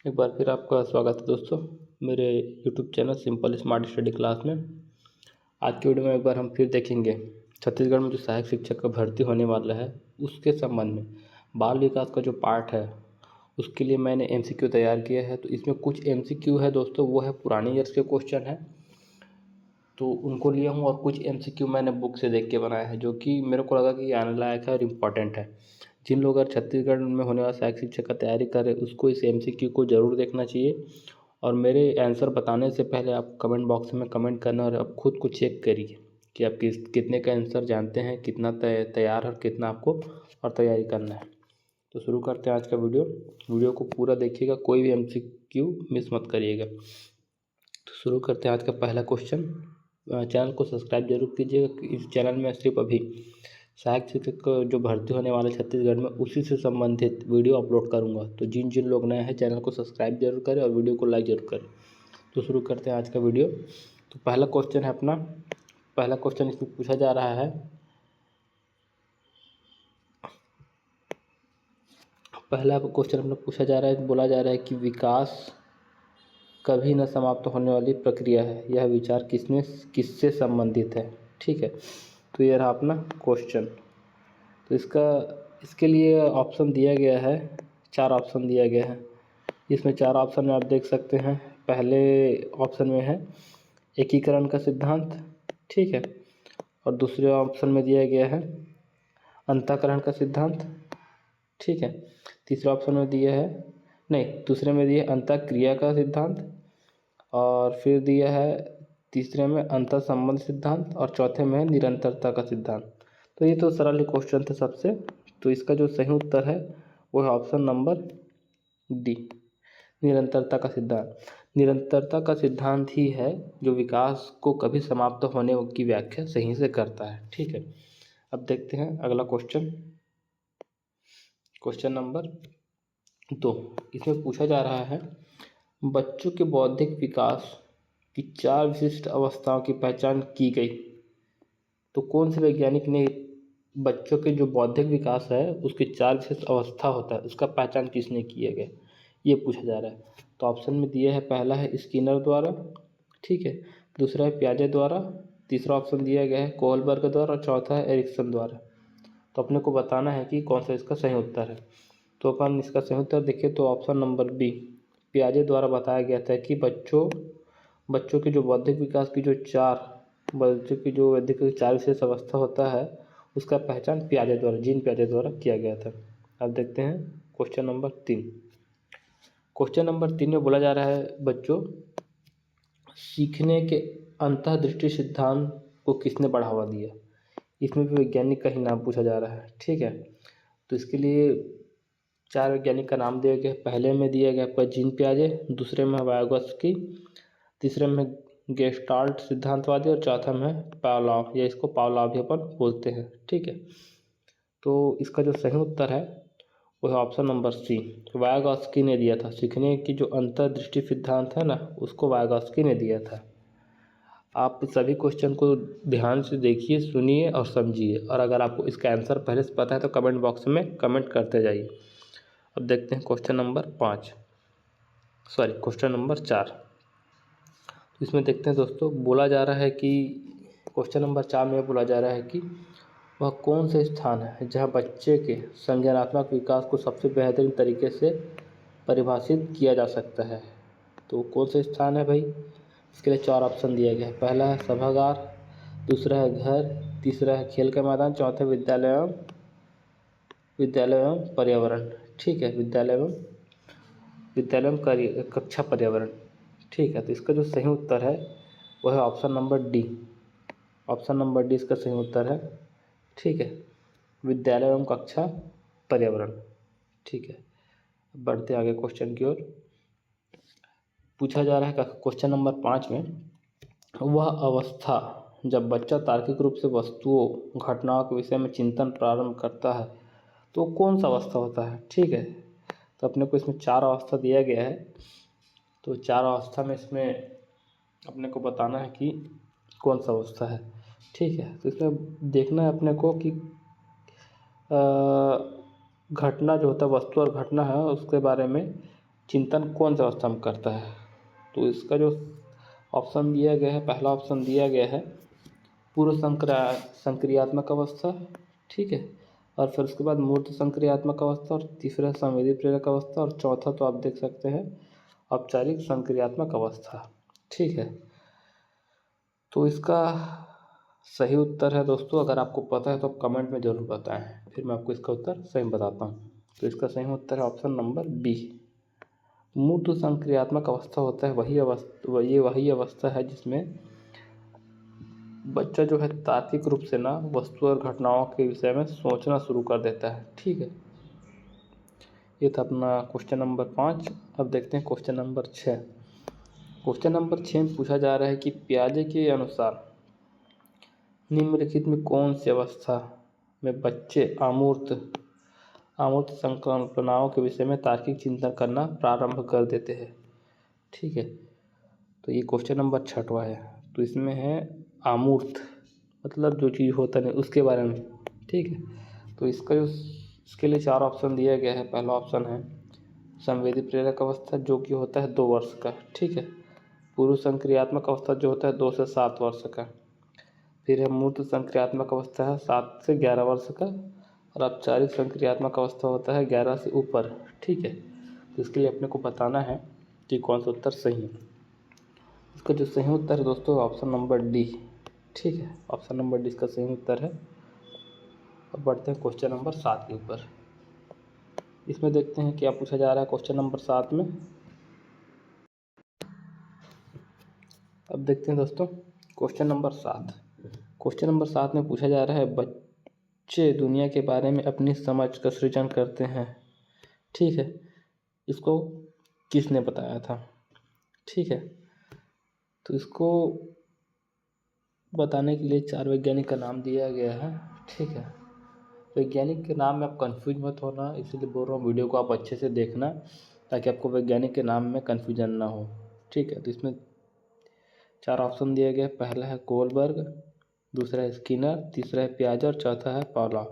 एक बार फिर आपका स्वागत है दोस्तों मेरे YouTube channel simple smart study class में। आज की वीडियो में एक बार हम फिर देखेंगे छत्तीसगढ़ में जो सहायक शिक्षक का भर्ती होने वाला है उसके संबंध में बाल विकास का जो पार्ट है उसके लिए मैंने एमसीक्यू तैयार किया है। तो इसमें कुछ एमसीक्यू है दोस्तों, वो है पुराने ईयर्स के क्वेश्चन है तो उनको लिया हूँ, और कुछ एमसीक्यू मैंने बुक से देख के बनाया है जो कि मेरे को लगा कि आने लायक है और इम्पॉर्टेंट है। जिन लोग अगर छत्तीसगढ़ में होने वाला सहायक शिक्षक का तैयारी कर रहे उसको इस एमसीक्यू को ज़रूर देखना चाहिए। और मेरे आंसर बताने से पहले आप कमेंट बॉक्स में कमेंट करना और आप खुद को चेक करिए कि आप कितने का आंसर जानते हैं, कितना तैयार है और कितना आपको और तैयारी करना है। तो शुरू करते हैं आज का वीडियो को पूरा देखिएगा, कोई भी एमसीक्यू मिस मत करिएगा। तो शुरू करते हैं आज का पहला क्वेश्चन। चैनल को सब्सक्राइब जरूर कीजिएगा। इस चैनल में सिर्फ अभी सहायक शिक्षक जो भर्ती होने वाले छत्तीसगढ़ में उसी से संबंधित वीडियो अपलोड करूंगा। तो जिन जिन लोग नए हैं चैनल को सब्सक्राइब जरूर करें और वीडियो को लाइक जरूर करें। तो शुरू करते हैं आज का वीडियो। तो पहला क्वेश्चन है अपना, पहला क्वेश्चन इसमें पूछा जा रहा है, पहला क्वेश्चन अपना पूछा जा रहा है, बोला जा रहा है कि विकास कभी न समाप्त होने वाली प्रक्रिया है, यह विचार किससे संबंधित है। ठीक है, तो ये रहा अपना क्वेश्चन। तो इसके लिए ऑप्शन दिया गया है, 4 ऑप्शन दिया गया है। इसमें 4 ऑप्शन में आप देख सकते हैं। पहले ऑप्शन में है एकीकरण का सिद्धांत, ठीक है, और दूसरे ऑप्शन में दिया गया है अंतःकरण का सिद्धांत, ठीक है। तीसरे ऑप्शन में दिया है, नहीं, दूसरे में दिया है अंतःक्रिया का सिद्धांत, और फिर दिया है तीसरे में अंतर संबंध सिद्धांत, और चौथे में है निरंतरता का सिद्धांत। तो ये तो सरल क्वेश्चन थे सबसे। तो इसका जो सही उत्तर है वो है ऑप्शन नंबर डी, निरंतरता का सिद्धांत। निरंतरता का सिद्धांत ही है जो विकास को कभी समाप्त होने की व्याख्या सही से करता है। ठीक है, अब देखते हैं अगला क्वेश्चन, क्वेश्चन नंबर 2। इसमें पूछा जा रहा है बच्चों के बौद्धिक विकास की 4 विशिष्ट अवस्थाओं की पहचान की गई। तो कौन से वैज्ञानिक ने बच्चों के जो बौद्धिक विकास है उसकी 4 विशिष्ट अवस्था होता है उसका पहचान किसने किया गया, ये पूछा जा रहा है। तो ऑप्शन में दिया है, पहला है स्किनर द्वारा, ठीक है, दूसरा है पियाजे द्वारा, तीसरा ऑप्शन दिया गया है कोहलबर्ग द्वारा, और चौथा है एरिक्सन द्वारा। तो अपने को बताना है कि कौन सा इसका सही उत्तर है। तो अपन इसका सही उत्तर देखिए तो ऑप्शन नंबर बी, पियाजे द्वारा बताया गया था कि बच्चों के जो बौद्धिक विकास की जो 4 बच्चों की जो बौद्धिक 4 विशेष अवस्था होता है उसका पहचान पियाजे द्वारा, जीन पियाजे द्वारा किया गया था। अब देखते हैं क्वेश्चन नंबर 3। क्वेश्चन नंबर 3 में बोला जा रहा है बच्चों, सीखने के अंतःदृष्टि सिद्धांत को किसने बढ़ावा दिया। इसमें भी वैज्ञानिक का ही नाम पूछा जा रहा है, ठीक है। तो इसके लिए 4 वैज्ञानिक का नाम दिया गया। पहले में दिया गया आपका जीन पियाजे, दूसरे में वायगोत्स्की, तीसरे में गेस्टाल्ट सिद्धांतवादी, और चौथा में पावलॉव, या इसको पावलॉव भी अपन बोलते हैं, ठीक है। तो इसका जो सही उत्तर है वो है ऑप्शन नंबर सी, वायगोत्स्की ने दिया था। सीखने की जो अंतर्दृष्टि सिद्धांत है ना उसको वायगोत्स्की ने दिया था। आप सभी क्वेश्चन को ध्यान से देखिए, सुनिए और समझिए, और अगर आपको इसका आंसर पहले से पता है तो कमेंट बॉक्स में कमेंट करते जाइए। अब देखते हैं क्वेश्चन नंबर 4। तो इसमें देखते हैं दोस्तों, बोला जा रहा है कि क्वेश्चन नंबर 4 में बोला जा रहा है कि वह कौन सा स्थान है जहाँ बच्चे के संज्ञानात्मक विकास को सबसे बेहतरीन तरीके से परिभाषित किया जा सकता है। तो कौन सा स्थान है भाई, इसके लिए 4 ऑप्शन दिया गया है। पहला है सभागार, दूसरा है घर, तीसरा है खेल का मैदान, चौथा विद्यालय एवं पर्यावरण, ठीक है, विद्यालय एवं कक्षा पर्यावरण, ठीक है। तो इसका जो सही उत्तर है वह है option number D, option number D इसका सही उत्तर है, ठीक है, विद्यालय एवं कक्षा पर्यावरण, ठीक है। बढ़ते आगे क्वेश्चन की ओर। पूछा जा रहा है क्वेश्चन नंबर 5 में, वह अवस्था जब बच्चा तार्किक रूप से वस्तुओं घटनाओं के विषय में चिंतन प्रारंभ करता है तो कौन सा अवस्था होता है, ठीक है। तो अपने को इसमें 4 अवस्था दिया गया है। तो 4 अवस्था में इसमें अपने को बताना है कि कौन सा अवस्था है, ठीक है। तो इसमें देखना है अपने को कि घटना जो होता है, वस्तु और घटना है उसके बारे में चिंतन कौन सी अवस्था में करता है? तो इसका जो ऑप्शन दिया गया है, पहला ऑप्शन दिया गया है पूर्व संक्रियात्मक अवस्था, ठीक है, और फिर उसके बाद मूर्त संक्रियात्मक अवस्था, और तीसरा संवेदी प्रेरक अवस्था, और चौथा तो आप देख सकते हैं औपचारिक संक्रियात्मक अवस्था, ठीक है। तो इसका सही उत्तर है दोस्तों, अगर आपको पता है तो आप कमेंट में ज़रूर बताएं, फिर मैं आपको इसका उत्तर सही बताता हूँ। तो इसका सही उत्तर है ऑप्शन नंबर बी। मूर्त संक्रियात्मक अवस्था होता है वही अवस्था है जिसमें बच्चा जो है तार्किक रूप से ना वस्तु और घटनाओं के विषय में सोचना शुरू कर देता है, ठीक है। ये था अपना क्वेश्चन नंबर 5। अब देखते हैं क्वेश्चन नंबर 6। क्वेश्चन नंबर 6 में पूछा जा रहा है कि पियाजे के अनुसार निम्नलिखित में कौन सी अवस्था में बच्चे अमूर्त संकल्पनाओं के विषय में तार्किक चिंतन करना प्रारंभ कर देते हैं, ठीक है। तो ये क्वेश्चन नंबर 6वां है। तो इसमें है अमूर्त, मतलब जो चीज़ होता नहीं उसके बारे में, ठीक है। तो इसके लिए 4 ऑप्शन दिया गया है। पहला ऑप्शन है संवेदी प्रेरक अवस्था, जो कि होता है 2 वर्ष का, ठीक है। पूर्व संक्रियात्मक अवस्था जो होता है 2 से 7 वर्ष का। फिर है मूर्त संक्रियात्मक अवस्था है 7 से 11 वर्ष का, और औपचारिक संक्रियात्मक अवस्था होता है 11 से ऊपर, ठीक है। तो इसके लिए अपने को बताना है कि कौन सा उत्तर सही है। इसका जो सही उत्तर है दोस्तों ऑप्शन नंबर डी, ठीक है। ऑप्शन नंबर डी इसका सही उत्तर है। अब बढ़ते हैं क्वेश्चन नंबर 7 के ऊपर। इसमें देखते हैं क्या पूछा जा रहा है क्वेश्चन नंबर 7 में। अब देखते हैं दोस्तों क्वेश्चन नंबर 7। क्वेश्चन नंबर 7 में पूछा जा रहा है बच्चे दुनिया के बारे में अपनी समझ का सृजन करते हैं, ठीक है। इसको किसने बताया था, ठीक है। तो इसको बताने के लिए 4 वैज्ञानिक का नाम दिया गया है, ठीक है। वैज्ञानिक के नाम में आप कंफ्यूज मत होना, इसीलिए बोल रहा हूँ वीडियो को आप अच्छे से देखना ताकि आपको वैज्ञानिक के नाम में कन्फ्यूजन ना हो, ठीक है। तो इसमें 4 ऑप्शन दिए गए। पहला है कोलबर्ग, दूसरा है स्किनर, तीसरा है पियाजे, और चौथा है पावलोव।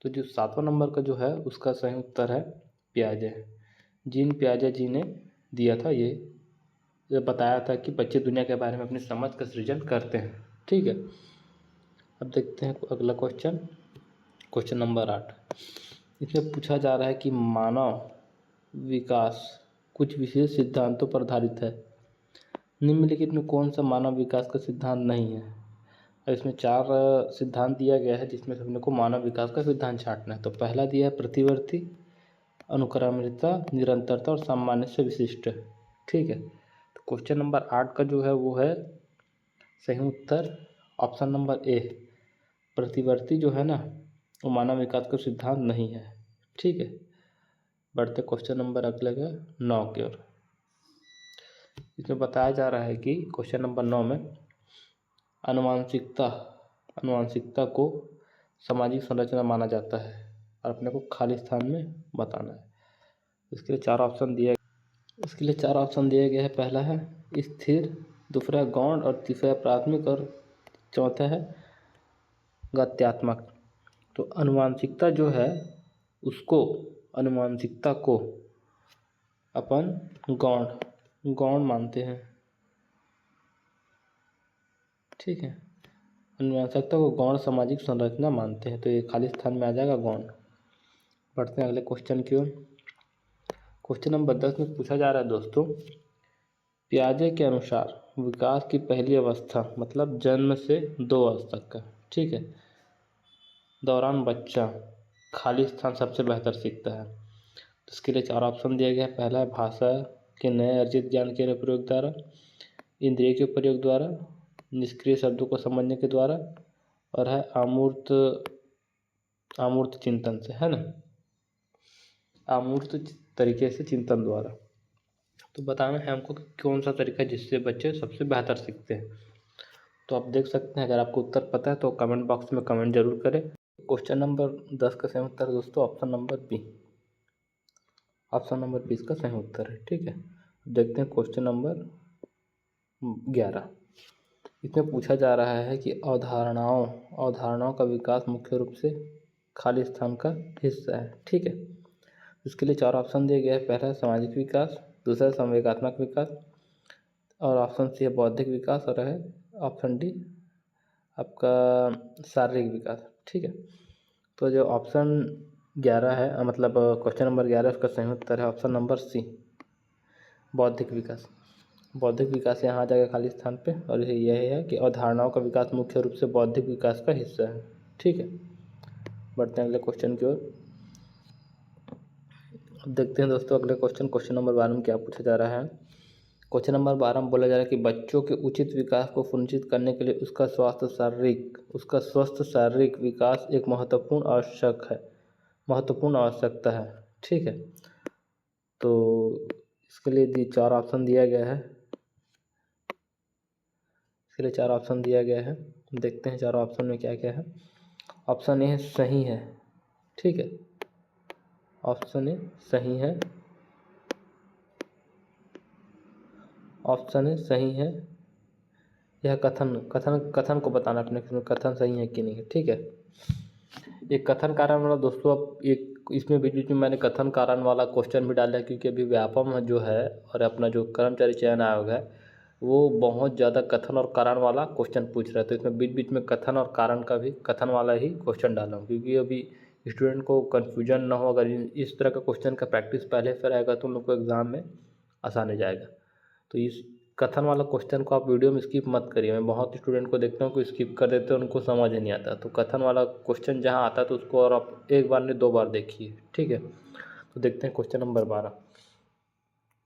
तो जो 7वां नंबर का जो है उसका सही उत्तर है पियाजे। जीन पियाजे जी ने दिया था ये बताया था कि बच्चे दुनिया के बारे में अपनी समझ का सृजन करते हैं, ठीक है। अब देखते हैं अगला क्वेश्चन नंबर 8। इसमें पूछा जा रहा है कि मानव विकास कुछ विशेष सिद्धांतों पर आधारित है। निम्नलिखित में कौन सा मानव विकास का सिद्धांत नहीं है? और इसमें 4 सिद्धांत दिया गया है जिसमें से अपने को मानव विकास का सिद्धांत छांटना है। तो पहला दिया है प्रतिवर्ती, अनुक्रमणिकता, निरंतरता और सामान्य से विशिष्ट, ठीक है। तो क्वेश्चन नंबर 8 का जो है वो है सही उत्तर ऑप्शन नंबर ए। प्रतिवर्ती जो है ना वो मानव विकास का सिद्धांत नहीं है, ठीक है। बढ़ते क्वेश्चन नंबर अगले का 9 की ओर। इसमें बताया जा रहा है कि क्वेश्चन नंबर 9 में अनुवांशिकता को सामाजिक संरचना माना जाता है और अपने को खाली स्थान में बताना है। इसके लिए 4 ऑप्शन दिए गए हैं। पहला है स्थिर, दूसरा गौण, और तीसरा प्राथमिक, और चौथा है गत्यात्मक। तो अनुवांशिकता को अपन गौण मानते हैं, ठीक है। अनुवांशिकता को गौण सामाजिक संरचना मानते हैं, तो ये खाली स्थान में आ जाएगा गौण। बढ़ते हैं अगले क्वेश्चन की ओर। क्वेश्चन नंबर 10 में पूछा जा रहा है दोस्तों, पियाजे के अनुसार विकास की पहली अवस्था मतलब जन्म से 2 वर्ष तक का, ठीक है, दौरान बच्चा खाली स्थान सबसे बेहतर सीखता है। तो इसके लिए 4 ऑप्शन दिए गए हैं। पहला है भाषा के नए अर्जित ज्ञान के प्रयोग द्वारा, इंद्रिय के प्रयोग द्वारा, निष्क्रिय शब्दों को समझने के द्वारा, और है अमूर्त चिंतन से, है ना, अमूर्त तरीके से चिंतन द्वारा। तो बताना है हमको कि कौन सा तरीका है जिससे बच्चे सबसे बेहतर सीखते हैं। तो आप देख सकते हैं, अगर आपको उत्तर पता है तो कमेंट बॉक्स में कमेंट जरूर करें। क्वेश्चन नंबर 10 का सही उत्तर दोस्तों ऑप्शन नंबर बी इसका सही उत्तर है, ठीक है। देखते हैं क्वेश्चन नंबर 11। इसमें पूछा जा रहा है कि अवधारणाओं का विकास मुख्य रूप से खाली स्थान का हिस्सा है, ठीक है। इसके लिए 4 ऑप्शन दिए गए हैं। पहला है सामाजिक विकास, दूसरा है संवेगात्मक विकास, और ऑप्शन सी है बौद्धिक विकास, और है ऑप्शन डी आपका शारीरिक विकास। ठीक है, तो जो ऑप्शन 11 है, मतलब क्वेश्चन नंबर 11, उसका सही उत्तर है ऑप्शन नंबर सी, बौद्धिक विकास। बौद्धिक विकास यहाँ आ जाएगा खाली स्थान पे, और यही है कि अवधारणाओं का विकास मुख्य रूप से बौद्धिक विकास का हिस्सा है। ठीक है, बढ़ते हैं अगले क्वेश्चन की ओर। अब देखते हैं दोस्तों अगले क्वेश्चन नंबर 12 में क्या पूछा जा रहा है। क्वेश्चन नंबर 12 में बोला जा रहा है कि बच्चों के उचित विकास को सुनिश्चित करने के लिए उसका स्वस्थ शारीरिक विकास एक महत्वपूर्ण आवश्यकता है। ठीक है, तो इसके लिए 4 ऑप्शन दिया गया है। इसके लिए 4 ऑप्शन दिया गया है, देखते हैं 4 ऑप्शन में क्या क्या है। ऑप्शन ए सही है। ठीक है, ऑप्शन ए सही है, ऑप्शन ए सही है। यह कथन को बताना अपने कथन सही है कि नहीं है। ठीक है, एक कथन कारण वाला दोस्तों, अब एक इसमें बीच में मैंने कथन कारण वाला क्वेश्चन भी डाला है, क्योंकि अभी व्यापम जो है और अपना जो कर्मचारी चयन आयोग है वो बहुत ज़्यादा कथन और कारण वाला क्वेश्चन पूछ रहा है। तो इसमें बीच बीच में कथन और कारण का भी कथन वाला ही क्वेश्चन डाला हूँ, क्योंकि अभी स्टूडेंट को कन्फ्यूजन ना हो। अगर इस तरह का क्वेश्चन का प्रैक्टिस पहले से रहेगा तो उन लोग को एग्ज़ाम में आसान हो जाएगा। तो इस कथन वाला क्वेश्चन को आप वीडियो में स्किप मत करिए। मैं बहुत स्टूडेंट को देखता हूँ कि स्किप कर देते हैं, उनको समझ ही नहीं आता। तो कथन वाला क्वेश्चन जहाँ आता है तो उसको और आप एक बार नहीं 2 बार देखिए। ठीक है, तो देखते हैं क्वेश्चन नंबर 12।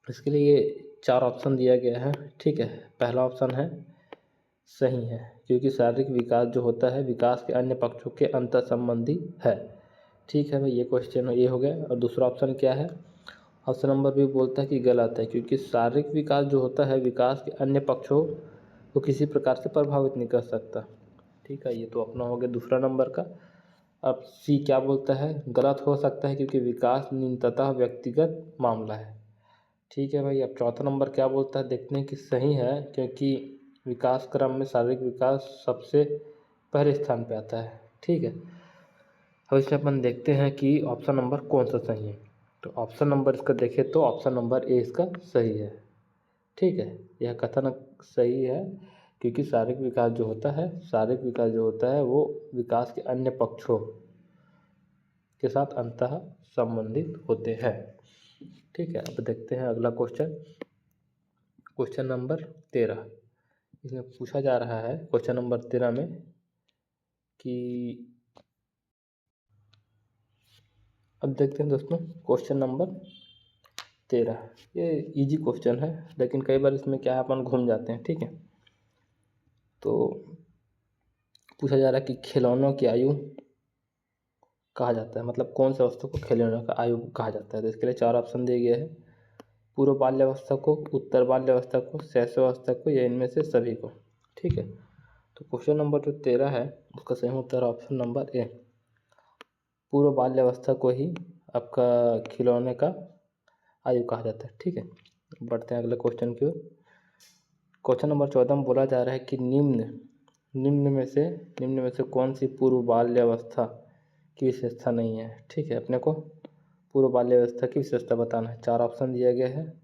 इसके लिए 4 ऑप्शन दिया गया है। ठीक है, पहला ऑप्शन है सही है, क्योंकि शारीरिक विकास जो होता है विकास के अन्य पक्षों के अंतर संबंधी है। ठीक है भाई, ये क्वेश्चन ये हो गया। और दूसरा ऑप्शन क्या है, ऑप्शन नंबर भी बोलता है कि गलत है, क्योंकि शारीरिक विकास जो होता है विकास के अन्य पक्षों को किसी प्रकार से प्रभावित नहीं कर सकता। ठीक है, ये तो अपना हो गया दूसरा नंबर का। अब सी क्या बोलता है, गलत हो सकता है क्योंकि विकास निम्नतः व्यक्तिगत मामला है। ठीक है भाई, अब चौथा नंबर क्या बोलता है, देखते हैं कि सही है, क्योंकि विकास क्रम में शारीरिक विकास सबसे पहले स्थान पे आता है। ठीक है, अब इसमें अपन देखते हैं कि ऑप्शन नंबर कौन सा सही है। तो ऑप्शन नंबर इसका देखें तो ऑप्शन नंबर ए इसका सही है। ठीक है, यह कथन सही है, क्योंकि शारीरिक विकास जो होता है वो विकास के अन्य पक्षों के साथ अंतः संबंधित होते हैं। ठीक है, अब देखते हैं अगला क्वेश्चन नंबर 13। इसमें पूछा जा रहा है क्वेश्चन नंबर 13 में कि अब देखते हैं दोस्तों क्वेश्चन नंबर 13। ये इजी क्वेश्चन है, लेकिन कई बार इसमें क्या है अपन घूम जाते हैं। ठीक है, तो पूछा जा रहा है कि खिलौनों की आयु कहा जाता है, मतलब कौन से वस्तु को खिलौनों का आयु कहा जाता है। तो इसके लिए 4 ऑप्शन दिए गए हैं, पूर्व बाल्यावस्था को, उत्तर बाल्यावस्था को, शैशवावस्था को, या इनमें से सभी को। ठीक है, तो क्वेश्चन नंबर जो 13 है उसका सही उत्तर ऑप्शन नंबर ए, पूर्व बाल्यावस्था को ही आपका खिलौने का आयु कहा जाता है। ठीक है, बढ़ते हैं अगले क्वेश्चन की ओर। क्वेश्चन नंबर 14 में बोला जा रहा है कि निम्न में से कौन सी पूर्व बाल्यावस्था की विशेषता नहीं है। ठीक है, अपने को पूर्व बाल्यावस्था की विशेषता बताना है। 4 ऑप्शन दिया गया है,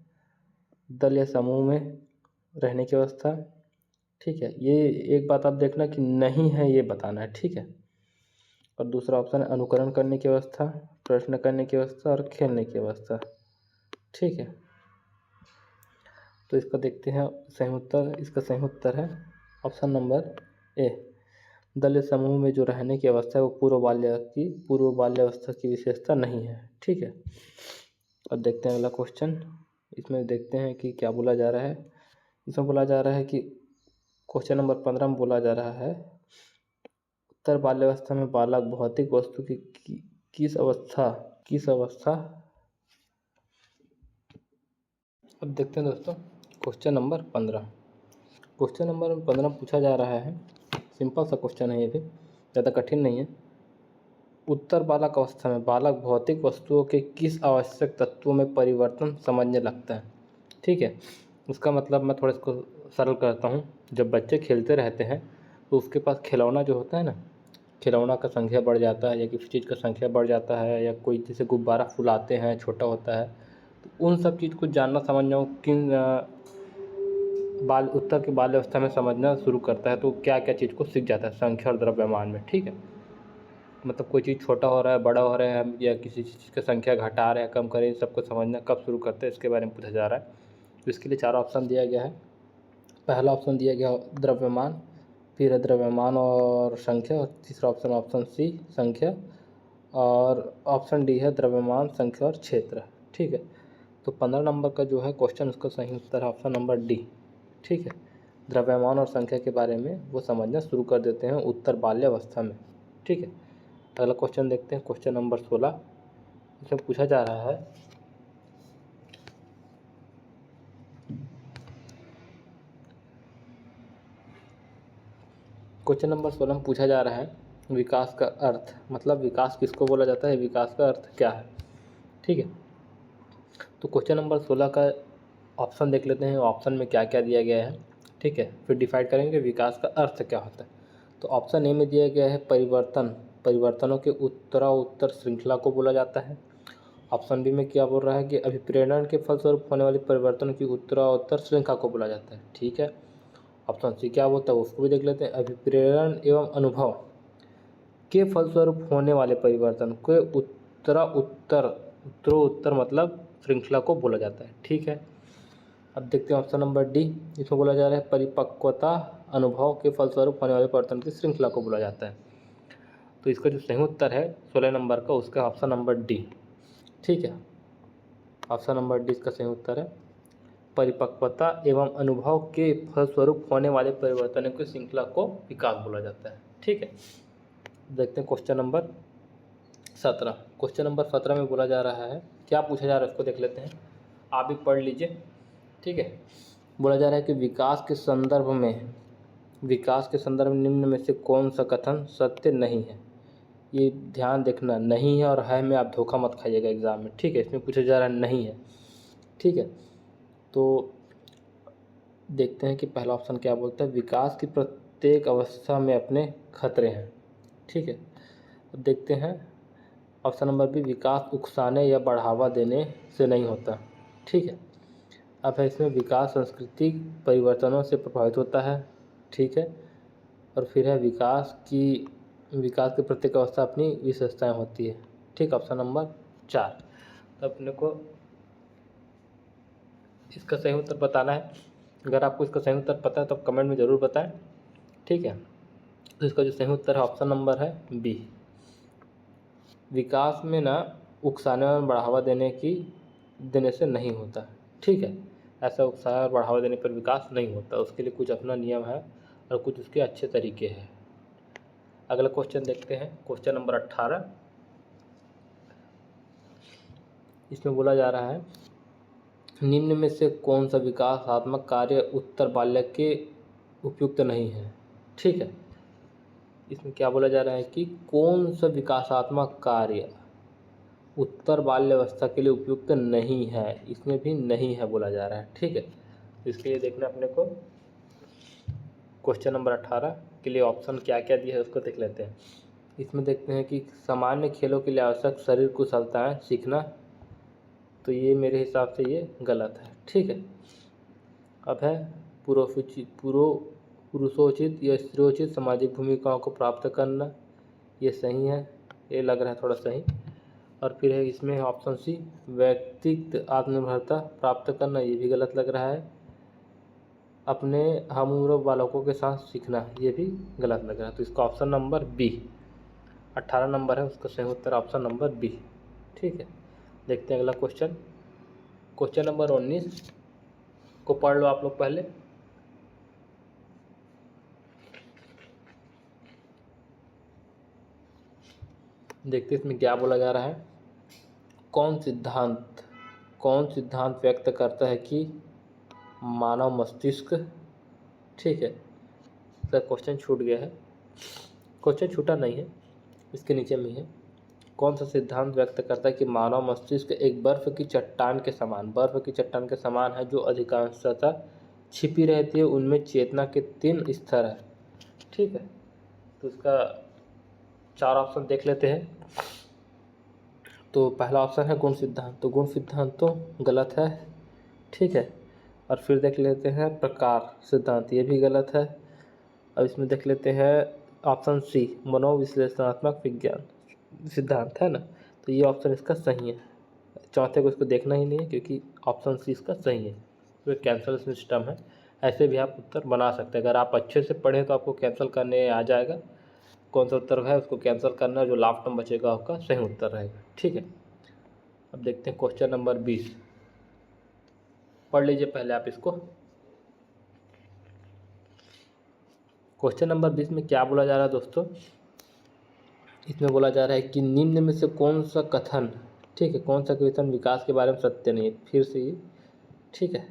दल या समूह में रहने की अवस्था। ठीक है, ये एक बात आप देखना कि नहीं है ये बताना है। ठीक है, और दूसरा ऑप्शन है अनुकरण करने की अवस्था, प्रश्न करने की अवस्था और खेलने की अवस्था। ठीक है, तो इसका देखते हैं सही उत्तर। इसका सही उत्तर है ऑप्शन नंबर ए, दल समूह में जो रहने की अवस्था है वो पूर्व बाल्यावस्था की विशेषता नहीं है। ठीक है, अब देखते हैं अगला क्वेश्चन। इसमें देखते हैं कि क्या बोला जा रहा है। इसमें बोला जा रहा है कि क्वेश्चन नंबर 15 में बोला जा रहा है उत्तर बाल्यावस्था में बालक भौतिक वस्तु की किस अवस्था। अब देखते हैं दोस्तों क्वेश्चन नंबर 15। क्वेश्चन नंबर 15 पूछा जा रहा है, सिंपल सा क्वेश्चन है, ये भी ज़्यादा कठिन नहीं है। उत्तर बालक अवस्था में बालक भौतिक वस्तुओं के किस आवश्यक तत्वों में परिवर्तन समझने लगता है। ठीक है, उसका मतलब मैं थोड़ा इसको सरल करता हूँ। जब बच्चे खेलते रहते हैं तो उसके पास खिलौना जो होता है ना, खिलौना का संख्या बढ़ जाता है या किसी चीज़ का संख्या बढ़ जाता है या कोई जैसे गुब्बारा फुलाते हैं छोटा होता है, तो उन सब चीज़ को जानना समझना वो किन बाल उत्तर के बाल्य अवस्था में समझना शुरू करता है, तो क्या क्या चीज़ को सीख जाता है संख्या और द्रव्यमान में। ठीक है, मतलब कोई चीज़ छोटा हो रहा है, बड़ा हो रहा है, हम या किसी चीज़ की संख्या घटा रहे हैं, कम करें, इन सबको समझना कब शुरू करते हैं इसके बारे में पूछा जा रहा है। तो इसके लिए 4 ऑप्शन दिया गया है। पहला ऑप्शन दिया गया द्रव्यमान, फिर है द्रव्यमान और संख्या, और तीसरा ऑप्शन सी संख्या, और ऑप्शन डी है द्रव्यमान, संख्या और क्षेत्र। ठीक है, तो 15 नंबर का जो है क्वेश्चन, उसका सही उत्तर है ऑप्शन नंबर डी। ठीक है, द्रव्यमान और संख्या के बारे में वो समझना शुरू कर देते हैं उत्तर बाल्यावस्था में। ठीक है, अगला क्वेश्चन देखते हैं, क्वेश्चन नंबर 16। इसमें पूछा जा रहा है क्वेश्चन नंबर 16 में पूछा जा रहा है विकास का अर्थ, मतलब विकास किसको बोला जाता है, विकास का अर्थ क्या है। ठीक है, तो क्वेश्चन नंबर 16 का ऑप्शन देख लेते हैं, ऑप्शन में क्या क्या दिया गया है। ठीक है, फिर डिफाइड करेंगे विकास का अर्थ क्या होता है। तो ऑप्शन ए में दिया गया है परिवर्तन, परिवर्तनों के उत्तराउत्तर श्रृंखला को बोला जाता है। ऑप्शन बी में क्या बोल रहा है कि अभिप्रेरण के फलस्वरूप होने वाले परिवर्तनों की उत्तराउत्तर श्रृंखला को बोला जाता है। ठीक है, ऑप्शन सी क्या बोलता है उसको भी देख लेते हैं, अभिप्रेरण एवं अनुभव के फलस्वरूप होने वाले परिवर्तन के उत्तरोत्तर मतलब श्रृंखला को बोला जाता है। ठीक है, अब देखते हैं ऑप्शन नंबर डी, इसमें बोला जा रहा है परिपक्वता अनुभव के फलस्वरूप होने वाले परिवर्तन की श्रृंखला को बोला जाता है। तो इसका जो सही उत्तर है 16 नंबर का, उसका ऑप्शन नंबर डी। ठीक है, ऑप्शन नंबर डी इसका सही उत्तर है, परिपक्वता एवं अनुभव के फलस्वरूप होने वाले परिवर्तनों की श्रृंखला को विकास बोला जाता है। ठीक है, देखते हैं क्वेश्चन नंबर 17। क्वेश्चन नंबर 17 में बोला जा रहा है, क्या पूछा जा रहा है उसको देख लेते हैं, आप भी पढ़ लीजिए। ठीक है, बोला जा रहा है कि विकास के संदर्भ में निम्न में से कौन सा कथन सत्य नहीं है। ये ध्यान देखना, नहीं है और है में आप धोखा मत खाइएगा एग्जाम में। ठीक है, इसमें पूछा जा रहा है नहीं है। ठीक है, तो देखते हैं कि पहला ऑप्शन क्या बोलता है, विकास की प्रत्येक अवस्था में अपने खतरे हैं। ठीक है, अब देखते हैं ऑप्शन नंबर बी, विकास उकसाने या बढ़ावा देने से नहीं होता। ठीक है, अब है इसमें विकास सांस्कृतिक परिवर्तनों से प्रभावित होता है। ठीक है, और फिर है विकास के प्रत्येक अवस्था अपनी विशेषताएं होती है। ठीक, ऑप्शन नंबर 4। तो अपने को इसका सही उत्तर बताना है। अगर आपको इसका सही उत्तर पता है तो कमेंट में ज़रूर बताएं। ठीक है, तो इसका जो सही उत्तर है ऑप्शन नंबर है बी, विकास में ना उकसाने और बढ़ावा देने से नहीं होता। ठीक है, ऐसा उकसाया और बढ़ावा देने पर विकास नहीं होता, उसके लिए कुछ अपना नियम है और कुछ उसके अच्छे तरीके हैं। अगला क्वेश्चन देखते हैं, क्वेश्चन नंबर 18। इसमें बोला जा रहा है निम्न में से कौन सा विकासात्मक कार्य उत्तर बाल्य के उपयुक्त नहीं है। ठीक है, इसमें क्या बोला जा रहा है कि कौन सा विकासात्मक कार्य उत्तर बाल्यावस्था के लिए उपयुक्त नहीं है, इसमें भी नहीं है बोला जा रहा है। ठीक है, इसके लिए देखना अपने को क्वेश्चन नंबर 18 के लिए ऑप्शन क्या क्या दिया है उसको देख लेते हैं। इसमें देखते हैं कि सामान्य खेलों के लिए आवश्यक शरीर कुशलताएं सीखना, तो ये मेरे हिसाब से ये गलत है। ठीक है, अब है पुरुषोचित या स्त्रीयोचित सामाजिक भूमिकाओं को प्राप्त करना, ये सही है, ये लग रहा है थोड़ा सही। और फिर है इसमें ऑप्शन सी, व्यक्तिगत आत्मनिर्भरता प्राप्त करना, ये भी गलत लग रहा है। अपने हमउम्र बालकों के साथ सीखना, ये भी गलत लग रहा है। तो इसका ऑप्शन नंबर बी 18 नंबर है, उसका सही उत्तर ऑप्शन नंबर बी। ठीक है, देखते हैं अगला क्वेश्चन, क्वेश्चन नंबर 19 को पढ़ लो आप लोग पहले। देखते इसमें क्या बोला जा रहा है, कौन सिद्धांत व्यक्त करता है कि मानव मस्तिष्क। ठीक है, सर क्वेश्चन छूट गया है, क्वेश्चन छूटा नहीं है, इसके नीचे में है, कौन सा सिद्धांत व्यक्त करता है कि मानव मस्तिष्क एक बर्फ़ की चट्टान के समान है जो अधिकांशतः छिपी रहती है, उनमें चेतना के 3 स्तर है। ठीक है, तो इसका चार ऑप्शन देख लेते हैं। तो पहला ऑप्शन है गुण सिद्धांत, तो गुण सिद्धांत तो गलत है, ठीक है। और फिर देख लेते हैं प्रकार सिद्धांत, ये भी गलत है। अब इसमें देख लेते हैं ऑप्शन सी मनोविश्लेषणात्मक विज्ञान सिद्धांत, है ना, तो ये ऑप्शन इसका सही है। चौथे को इसको देखना ही नहीं है क्योंकि ऑप्शन सी इसका सही है, तो कैंसल सिस्टम है। ऐसे भी आप उत्तर बना सकते हैं, अगर आप अच्छे से पढ़ें तो आपको कैंसिल करने आ जाएगा, कौन सा उत्तर है उसको कैंसिल करना है, जो लास्ट में बचेगा आपका सही उत्तर रहेगा, ठीक है। अब देखते हैं क्वेश्चन नंबर 20, पढ़ लीजिए पहले आप इसको। क्वेश्चन नंबर 20 में क्या बोला जा रहा है दोस्तों, इसमें बोला जा रहा है कि निम्न में से कौन सा कथन, ठीक है, कौन सा कथन विकास के बारे में सत्य नहीं है, फिर से ये, ठीक है।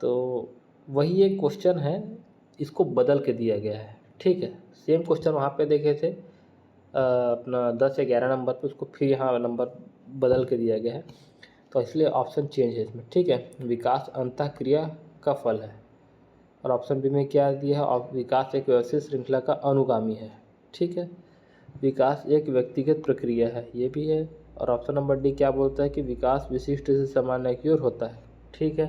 तो वही एक क्वेश्चन है, इसको बदल के दिया गया है, ठीक है। सेम क्वेश्चन वहाँ पे देखे थे अपना 10 या 11 नंबर पे, उसको फिर यहाँ नंबर बदल के दिया गया है, तो इसलिए ऑप्शन चेंज है इसमें, ठीक है। विकास अंतःक्रिया का फल है, और ऑप्शन बी में क्या दिया है, और विकास एक व्यवस्थित श्रृंखला का अनुगामी है, ठीक है। विकास एक व्यक्तिगत प्रक्रिया है, ये भी है। और ऑप्शन नंबर डी क्या बोलता है कि विकास विशिष्ट से सामान्य की ओर होता है, ठीक है।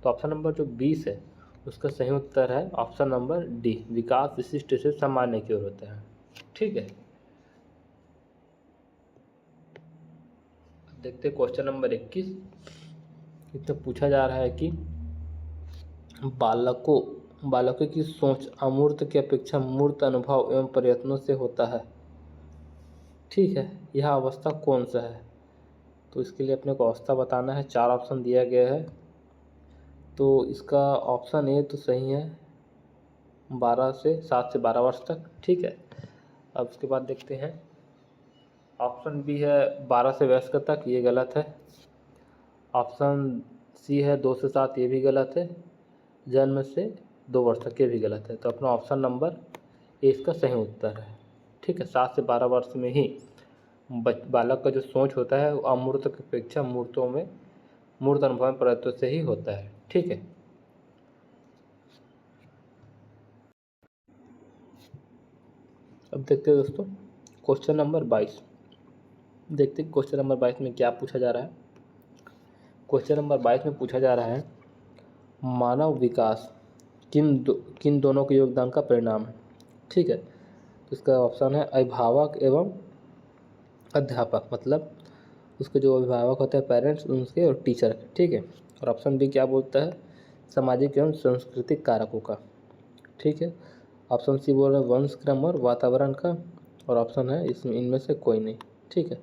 तो ऑप्शन नंबर जो 20 है उसका सही उत्तर है ऑप्शन नंबर डी, विकास विशिष्ट से सामान्य की ओर होता है, ठीक है। देखते हैं क्वेश्चन नंबर 21, इसमें पूछा जा रहा है कि बालकों की सोच अमूर्त की अपेक्षा मूर्त अनुभव एवं प्रयत्नों से होता है, ठीक है। यह अवस्था कौन सा है, तो इसके लिए अपने को अवस्था बताना है। चार ऑप्शन दिया गया है, तो इसका ऑप्शन ए तो सही है, 7 से 12 वर्ष तक, ठीक है। अब उसके बाद देखते हैं ऑप्शन बी है 12 से वयस्क तक, ये गलत है। ऑप्शन सी है 2 से 7, ये भी गलत है। जन्म से 2 वर्ष तक, ये भी गलत है। तो अपना ऑप्शन नंबर ए इसका सही उत्तर है, ठीक है। 7 से 12 वर्ष में ही बालक का जो सोच होता है वो अमूर्त की अपेक्षा मूर्त अनुभव में प्रयत्न से ही होता है, ठीक है। अब देखते हैं दोस्तों क्वेश्चन नंबर 22, देखते हैं क्वेश्चन नंबर 22 में क्या पूछा जा रहा है। क्वेश्चन नंबर 22 में पूछा जा रहा है मानव विकास किन दोनों के योगदान का परिणाम है, ठीक है। तो इसका ऑप्शन है अभिभावक एवं अध्यापक, मतलब उसके जो अभिभावक होते हैं पेरेंट्स उनके और टीचर के, ठीक है। और ऑप्शन बी क्या बोलता है सामाजिक एवं सांस्कृतिक कारकों का, ठीक है। ऑप्शन सी बोल रहा है वंश क्रम और वातावरण का, और ऑप्शन है इसमें इनमें से कोई नहीं, ठीक है।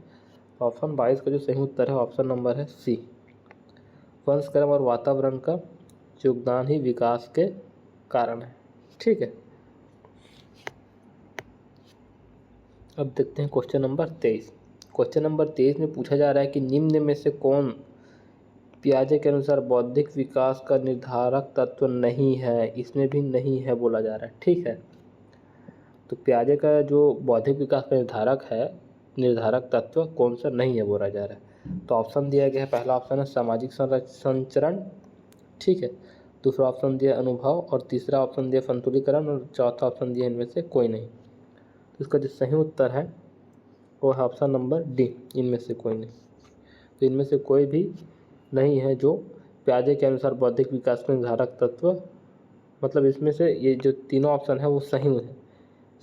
ऑप्शन 22 का जो सही उत्तर है ऑप्शन नंबर है सी, वंश क्रम और वातावरण का योगदान ही विकास के कारण है, ठीक है। अब देखते हैं क्वेश्चन नंबर 23, क्वेश्चन नंबर 23 में पूछा जा रहा है कि निम्न में से कौन पियाजे के अनुसार बौद्धिक विकास का निर्धारक तत्व नहीं है, इसमें भी नहीं है बोला जा रहा है, ठीक है। तो पियाजे का जो बौद्धिक विकास का निर्धारक तत्व कौन सा नहीं है बोला जा रहा है। तो ऑप्शन दिया गया है, पहला ऑप्शन है सामाजिक संचरण, ठीक है। दूसरा ऑप्शन दिया अनुभव, और तीसरा ऑप्शन दिया संतुलीकरण, और चौथा ऑप्शन दिया इनमें से कोई नहीं। तो इसका जो सही उत्तर है वो है ऑप्शन नंबर डी, इनमें से कोई नहीं। तो इनमें से कोई भी नहीं है जो पियाजे के अनुसार बौद्धिक विकास का निर्धारक तत्व, मतलब इसमें से ये जो तीनों ऑप्शन है वो सही है,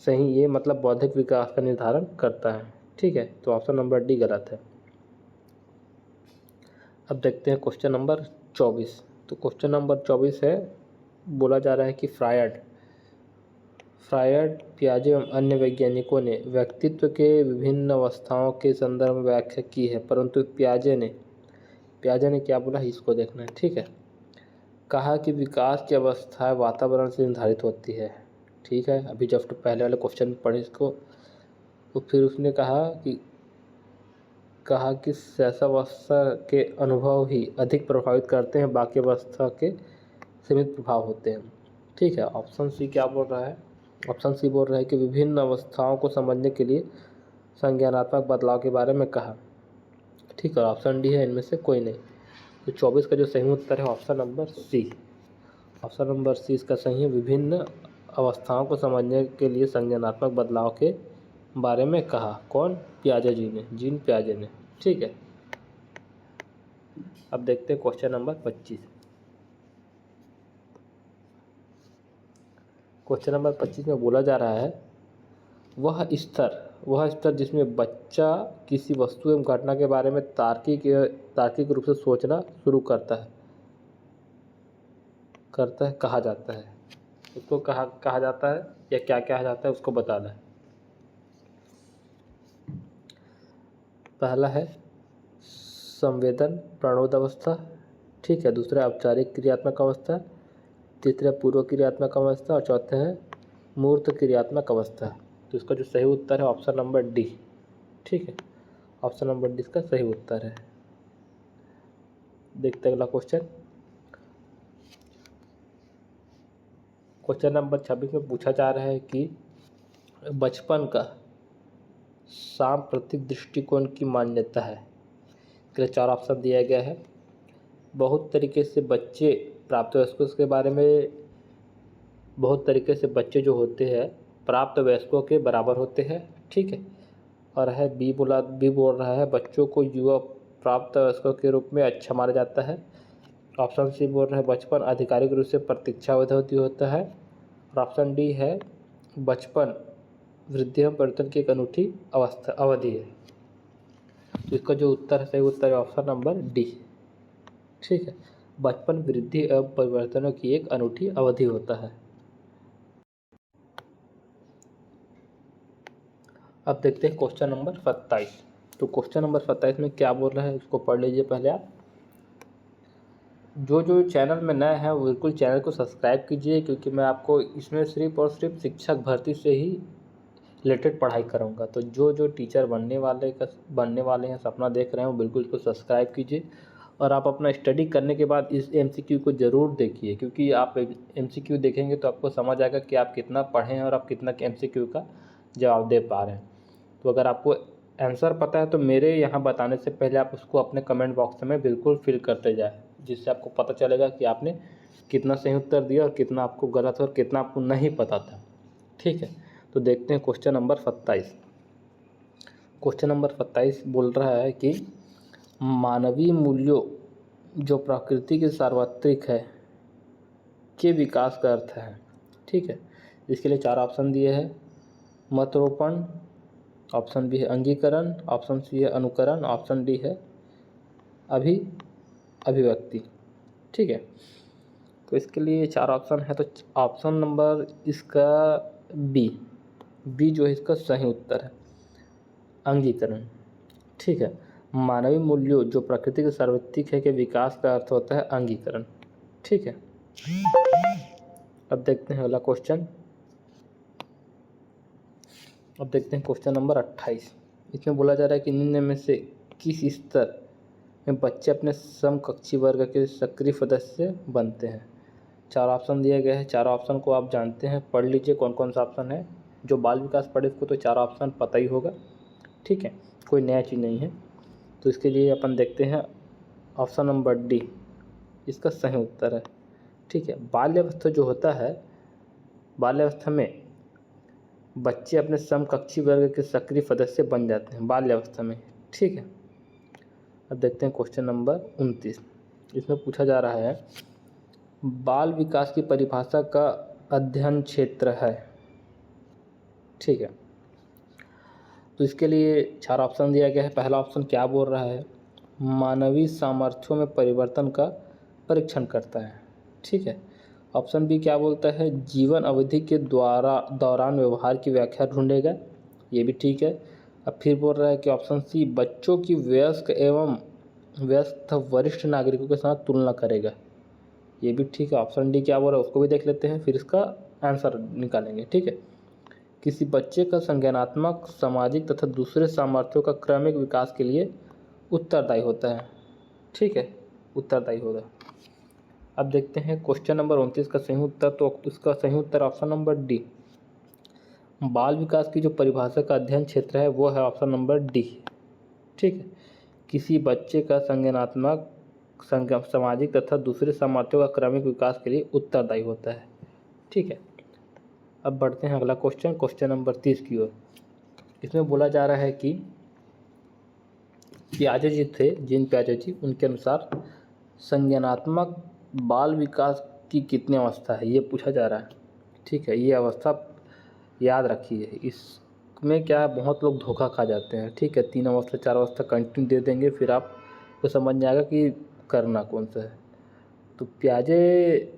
सही ये मतलब बौद्धिक विकास का निर्धारण करता है, ठीक है। तो ऑप्शन नंबर डी गलत है। अब देखते हैं क्वेश्चन नंबर 24, तो क्वेश्चन नंबर 24 है, बोला जा रहा है कि फ्रायड, पियाजे एवं अन्य वैज्ञानिकों ने व्यक्तित्व के विभिन्न अवस्थाओं के संदर्भ में व्याख्या की है, परंतु पियाजे ने क्या बोला है इसको देखना है, ठीक है। कहा कि विकास की अवस्थाएं वातावरण से निर्धारित होती है, ठीक है। अभी जब पहले वाले क्वेश्चन पढ़े इसको, तो फिर उसने कहा कि शैशवावस्था के अनुभव ही अधिक प्रभावित करते हैं, बाकी अवस्था के सीमित प्रभाव होते हैं, ठीक है। ऑप्शन सी क्या बोल रहा है, ऑप्शन सी बोल रहा है कि विभिन्न अवस्थाओं को समझने के लिए संज्ञानात्मक बदलाव के बारे में कहा, ठीक है। ऑप्शन डी है इनमें से कोई नहीं। तो 24 का जो सही उत्तर है option number C, option number C इसका सही है, विभिन्न अवस्थाओं को समझने के लिए संज्ञानात्मक बदलाव के बारे में कहा। कौन? पियाजे जी ने, जीन पियाजे ने। ठीक है, अब देखते हैं क्वेश्चन नंबर 25। क्वेश्चन नंबर 25 में बोला जा रहा है वह स्तर जिसमें बच्चा किसी वस्तु एवं घटना के बारे में तार्किक रूप से सोचना शुरू करता है कहा जाता है। उसको कहा जाता है या क्या कहा जाता है उसको बताना है। पहला है संवेदन प्रणोद अवस्था, ठीक है। दूसरा औपचारिक क्रियात्मक अवस्था, तीसरा पूर्व क्रियात्मक अवस्था और चौथा है मूर्त क्रियात्मक अवस्था। तो इसका जो सही उत्तर है ऑप्शन नंबर डी, ठीक है। ऑप्शन नंबर डी इसका सही उत्तर है। देखते हैं अगला क्वेश्चन। क्वेश्चन नंबर 26 में पूछा जा रहा है कि बचपन का सांप्रतिक दृष्टिकोण की मान्यता है। इसके लिए 4 ऑप्शन दिया गया है। बहुत तरीके से बच्चे प्राप्तवयस्कों के बारे में, बहुत तरीके से बच्चे जो होते हैं प्राप्तवयस्कों के बराबर होते हैं, ठीक है। और है बी बोल रहा है बच्चों को युवा प्राप्तवयस्कों के रूप में अच्छा माना जाता है। ऑप्शन सी बोल रहा है बचपन आधिकारिक रूप से प्रतीक्षावधि होता है। और ऑप्शन डी है बचपन वृद्धि एवं परिवर्तन की एक अनूठी अवधि है। तो इसका जो उत्तर है सही उत्तर है ऑप्शन नंबर डी, ठीक है। बचपन वृद्धि एवं परिवर्तनों की एक अनूठी अवधि होता है। अब देखते हैं क्वेश्चन नंबर 27। तो क्वेश्चन नंबर 27 में क्या बोल रहा है उसको पढ़ लीजिए पहले आप। जो चैनल में नए हैं वो बिल्कुल चैनल को सब्सक्राइब कीजिए, क्योंकि मैं आपको इसमें सिर्फ और सिर्फ शिक्षक भर्ती से ही रिलेटेड पढ़ाई कराऊंगा। तो जो टीचर बनने वाले हैं, सपना देख रहे हैं, वो बिल्कुल इसको सब्सक्राइब कीजिए। और आप अपना स्टडी करने के बाद इस MCQ को ज़रूर देखिए, क्योंकि आप MCQ देखेंगे तो आपको समझ आएगा कि आप कितना पढ़े हैं और आप कितना MCQ का जवाब दे पा रहे हैं। तो अगर आपको आंसर पता है तो मेरे यहाँ बताने से पहले आप उसको अपने कमेंट बॉक्स में बिल्कुल फिल करते जाए, जिससे आपको पता चलेगा कि आपने कितना सही उत्तर दिया और कितना आपको गलत और कितना आपको नहीं पता था, ठीक है। तो देखते हैं क्वेश्चन नंबर 27। क्वेश्चन नंबर 27 बोल रहा है कि मानवीय मूल्यों जो प्रकृति के सार्वत्रिक है के विकास का अर्थ है, ठीक है। इसके लिए 4 ऑप्शन दिए हैं। मतरोपण, ऑप्शन बी है अंगीकरण, ऑप्शन सी है अनुकरण, ऑप्शन डी है अभिव्यक्ति, ठीक है। तो इसके लिए 4 ऑप्शन है, तो ऑप्शन नंबर इसका बी जो है इसका सही उत्तर है, अंगीकरण, ठीक है। मानवीय मूल्यों जो प्रकृति के सार्वत्रिक है के विकास का अर्थ होता है अंगीकरण, ठीक है। अब देखते हैं अगला क्वेश्चन। अब देखते हैं क्वेश्चन नंबर 28। इसमें बोला जा रहा है कि निम्न में से किस स्तर में बच्चे अपने समकक्षी वर्ग के सक्रिय सदस्य बनते हैं। 4 ऑप्शन दिए गए हैं। 4 ऑप्शन को आप जानते हैं, पढ़ लीजिए कौन कौन सा ऑप्शन है। जो बाल विकास पढ़े उसको तो 4 ऑप्शन पता ही होगा, ठीक है, कोई नया चीज़ नहीं है। तो इसके लिए अपन देखते हैं ऑप्शन नंबर डी इसका सही उत्तर है, ठीक है। बाल्यावस्था जो होता है, बाल्यावस्था में बच्चे अपने समकक्षी वर्ग के सक्रिय सदस्य बन जाते हैं बाल्यावस्था में, ठीक है। अब देखते हैं क्वेश्चन नंबर 29। इसमें पूछा जा रहा है बाल विकास की परिभाषा का अध्ययन क्षेत्र है, ठीक है। तो इसके लिए 4 ऑप्शन दिया गया है। पहला ऑप्शन क्या बोल रहा है, मानवीय सामर्थ्यों में परिवर्तन का परीक्षण करता है, ठीक है। ऑप्शन बी क्या बोलता है, जीवन अवधि के दौरान व्यवहार की व्याख्या ढूंढेगा, ये भी ठीक है। अब फिर बोल रहा है कि ऑप्शन सी बच्चों की वयस्क तथा वरिष्ठ नागरिकों के साथ तुलना करेगा, ये भी ठीक है। ऑप्शन डी क्या बोल रहा है उसको भी देख लेते हैं, फिर इसका आंसर निकालेंगे, ठीक है। किसी बच्चे का संज्ञानात्मक, सामाजिक तथा दूसरे सामर्थ्यों का क्रमिक विकास के लिए उत्तरदायी होता है, ठीक है, उत्तरदायी होगा। अब देखते हैं क्वेश्चन नंबर 29 का सही उत्तर। तो इसका सही उत्तर ऑप्शन नंबर डी, बाल विकास की जो परिभाषा का अध्ययन क्षेत्र है वो है ऑप्शन नंबर डी, ठीक है। किसी बच्चे का संज्ञानात्मक, सामाजिक तथा दूसरे सामर्थ्यों का क्रमिक विकास के लिए उत्तरदायी होता है, ठीक है। अब बढ़ते हैं अगला क्वेश्चन, क्वेश्चन नंबर 30 की ओर। इसमें बोला जा रहा है कि पियाजे जी थे, जीन पियाजे जी, उनके अनुसार संज्ञानात्मक बाल विकास की कितनी अवस्था है, ये पूछा जा रहा है। ठीक है, ये अवस्था याद रखिए। इसमें क्या है, बहुत लोग धोखा खा जाते हैं। ठीक है, 3 अवस्था 4 अवस्था कंटिन्यू दे देंगे, फिर आपको समझ में आएगा कि करना कौन सा है। तो पियाजे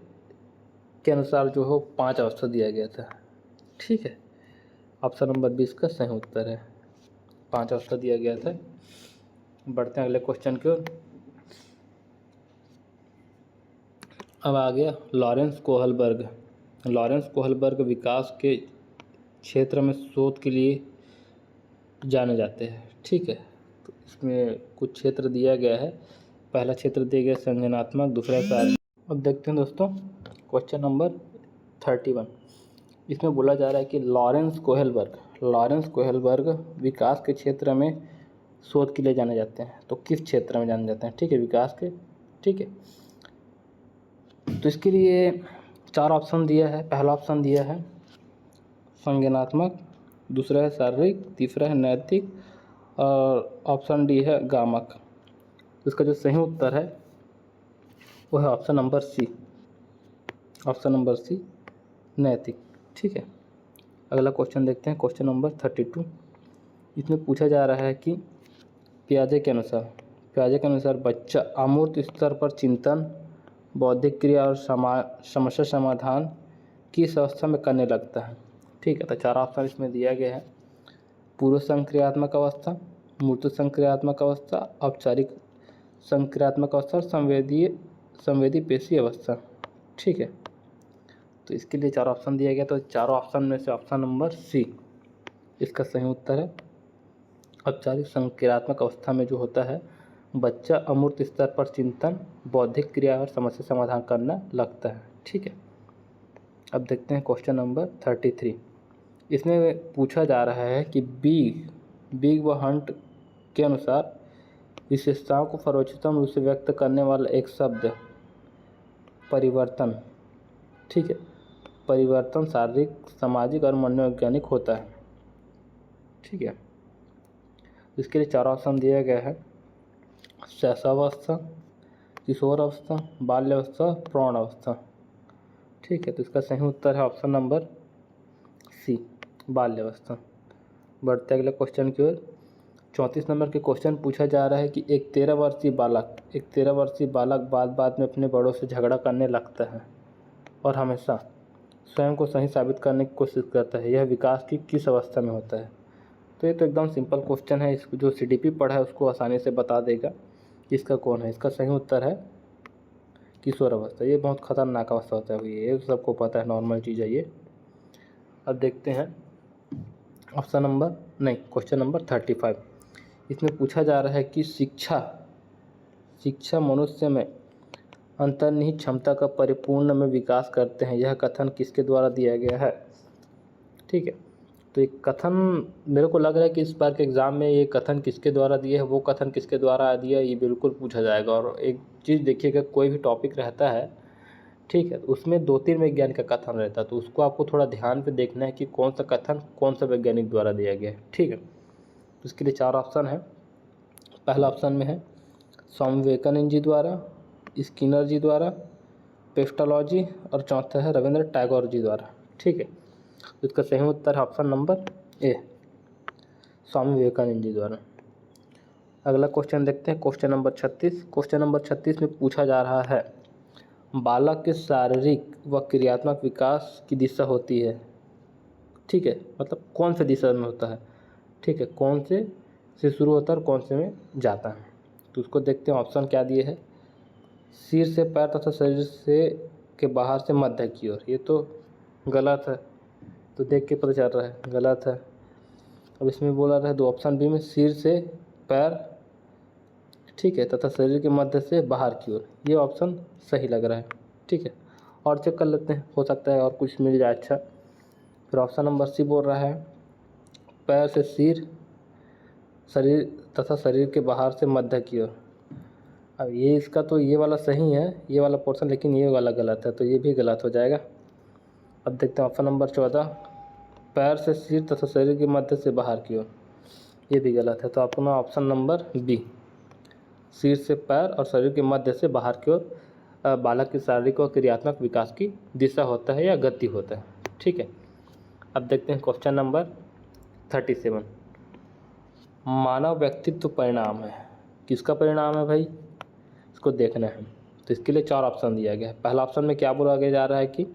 के अनुसार जो हो 5 अवस्था दिया गया था। ठीक है, ऑप्शन नंबर 20 का सही उत्तर है, 5 अवस्था दिया गया था। बढ़ते हैं अगले क्वेश्चन की ओर। अब आ गया लॉरेंस कोहलबर्ग। लॉरेंस कोहलबर्ग विकास के क्षेत्र में शोध के लिए जाने जाते हैं। ठीक है, तो इसमें कुछ क्षेत्र दिया गया है। पहला क्षेत्र दिया गया संज्ञानात्मक, दूसरा शारीरिक। अब देखते हैं दोस्तों क्वेश्चन नंबर 31। इसमें बोला जा रहा है कि लॉरेंस कोहलबर्ग विकास के क्षेत्र में शोध के लिए जाने जाते हैं। तो किस क्षेत्र में जाने जाते हैं? ठीक है, विकास के। ठीक है, तो इसके लिए 4 ऑप्शन दिया है। पहला ऑप्शन दिया है संज्ञानात्मक, दूसरा है शारीरिक, तीसरा है नैतिक और ऑप्शन डी है गामक। इसका जो सही उत्तर है वो है option number C, option number C नैतिक। ठीक है, अगला क्वेश्चन देखते हैं, क्वेश्चन नंबर 32। इसमें पूछा जा रहा है कि पियाजे के अनुसार बच्चा अमूर्त स्तर पर चिंतन, बौद्धिक क्रिया और समस्या समाधान किस अवस्था में करने लगता है? ठीक है, तो 4 ऑप्शन इसमें दिया गया है। पूर्व संक्रियात्मक अवस्था, मूर्त संक्रियात्मक अवस्था, औपचारिक संक्रियात्मक अवस्था और संवेदी पेशी अवस्था। ठीक है, तो इसके लिए 4 ऑप्शन दिया गया। तो चारों ऑप्शन में से ऑप्शन नंबर सी इसका सही उत्तर है। औपचारिक संक्रियात्मक अवस्था में जो होता है, बच्चा अमूर्त स्तर पर चिंतन, बौद्धिक क्रिया और समस्या समाधान करना लगता है। ठीक है, अब देखते हैं क्वेश्चन नंबर 33। इसमें पूछा जा रहा है कि बिग व हंट के अनुसार विशेषताओं को सर्वोच्चतम रूप से व्यक्त करने वाला एक शब्द परिवर्तन। ठीक है, परिवर्तन शारीरिक, सामाजिक और मनोवैज्ञानिक होता है। ठीक है, इसके लिए 4 ऑप्शन दिया गया है। शैशवावस्था, किशोर अवस्था, बाल्यावस्था, प्रौढ़ अवस्था। ठीक है, तो इसका सही उत्तर है ऑप्शन नंबर सी, बाल्यावस्था। बढ़ते अगले क्वेश्चन की ओर। 34 नंबर के क्वेश्चन पूछा जा रहा है कि एक 13 वर्षीय बालक बाद में अपने बड़ों से झगड़ा करने लगता है और हमेशा स्वयं को सही साबित करने की कोशिश करता है। यह विकास की किस अवस्था में होता है? तो ये तो एकदम सिंपल क्वेश्चन है। इसको जो CDP पढ़ा है उसको आसानी से बता देगा कि इसका कौन है। इसका सही उत्तर है किशोर अवस्था। ये बहुत खतरनाक अवस्था होता है, ये सबको पता है, नॉर्मल चीज़ है ये। अब देखते हैं क्वेश्चन नंबर 35। इसमें पूछा जा रहा है कि शिक्षा मनुष्य में अंतर्निहित क्षमता का परिपूर्ण में विकास करते हैं। यह कथन किसके द्वारा दिया गया है? ठीक है, तो एक कथन मेरे को लग रहा है कि इस बार के एग्ज़ाम में ये कथन किसके द्वारा दिए है, वो कथन किसके द्वारा दिया, ये बिल्कुल पूछा जाएगा। और एक चीज़ देखिएगा, कोई भी टॉपिक रहता है, ठीक है, तो उसमें 2-3 वैज्ञानिक का कथन रहता है, तो उसको आपको थोड़ा ध्यान पे देखना है कि कौन सा कथन कौन सा वैज्ञानिक द्वारा दिया गया है। ठीक है, तो इसके लिए 4 ऑप्शन है। पहला ऑप्शन में है स्वामी विवेकानंद जी द्वारा, स्किनर जी द्वारा, पेस्टोलॉजी और चौथा है रविंद्र टैगोर जी द्वारा। ठीक है, तो इसका सही उत्तर है option number A, Swami Vivekananda ji द्वारा। अगला क्वेश्चन देखते हैं, क्वेश्चन नंबर 36। क्वेश्चन नंबर 36 में पूछा जा रहा है बालक के शारीरिक व क्रियात्मक विकास की दिशा होती है। ठीक है, मतलब कौन से दिशा में होता है? ठीक है, कौन से शुरू होता है और कौन से में जाता है? तो उसको देखते हैं, ऑप्शन क्या दिए है। सिर से पैर तथा शरीर से के बाहर से मध्य की ओर। ये तो गलत है, तो देख के पता चल रहा है गलत है। अब इसमें बोला रहा है 2 ऑप्शन बी में सिर से पैर, ठीक है, तथा शरीर के मध्य से बाहर की ओर। ये ऑप्शन सही लग रहा है। ठीक है, और चेक कर लेते हैं, हो सकता है और कुछ मिल जाए अच्छा। फिर ऑप्शन नंबर सी बोल रहा है पैर से सिर, शरीर तथा शरीर के बाहर से मध्य की ओर। अब ये इसका तो ये वाला सही है, ये वाला पोर्शन, लेकिन ये वाला गलत है, तो ये भी गलत हो जाएगा। अब देखते हैं ऑप्शन नंबर 14, पैर से सिर तथा शरीर के मध्य से बाहर की ओर, ये भी गलत है। तो अपना ऑप्शन नंबर बी, सिर से पैर और शरीर के मध्य से बाहर की ओर बालक के शारीरिक और क्रियात्मक विकास की दिशा होता है या गति होता है। ठीक है, अब देखते हैं क्वेश्चन नंबर 37, मानव व्यक्तित्व परिणाम है, किसका परिणाम है भाई, इसको देखना है। तो इसके लिए 4 ऑप्शन दिया गया है। पहला ऑप्शन में क्या बोला गया जा रहा है कि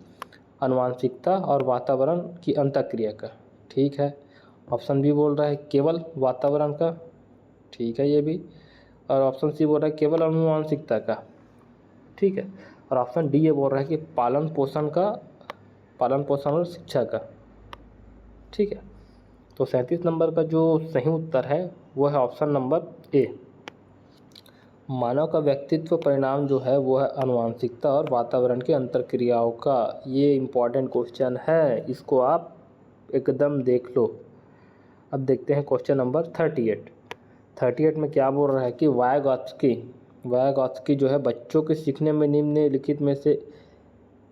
आनुवंशिकता और वातावरण की अंतःक्रिया का, ठीक है। ऑप्शन बी बोल रहा है केवल वातावरण का, ठीक है ये भी। और ऑप्शन सी बोल रहा है केवल आनुवंशिकता का, ठीक है। और ऑप्शन डी ये बोल रहा है कि पालन पोषण और शिक्षा का, ठीक है। तो 37 नंबर का जो सही उत्तर है वो है ऑप्शन नंबर ए, मानव का व्यक्तित्व परिणाम जो है वो है आनुवंशिकता और वातावरण की अंतर्क्रियाओं का। ये इम्पॉर्टेंट क्वेश्चन है, इसको आप एकदम देख लो। अब देखते हैं क्वेश्चन नंबर 38 में क्या बोल रहा है कि वायगॉत्स्की जो है बच्चों के सीखने में निम्नलिखित में से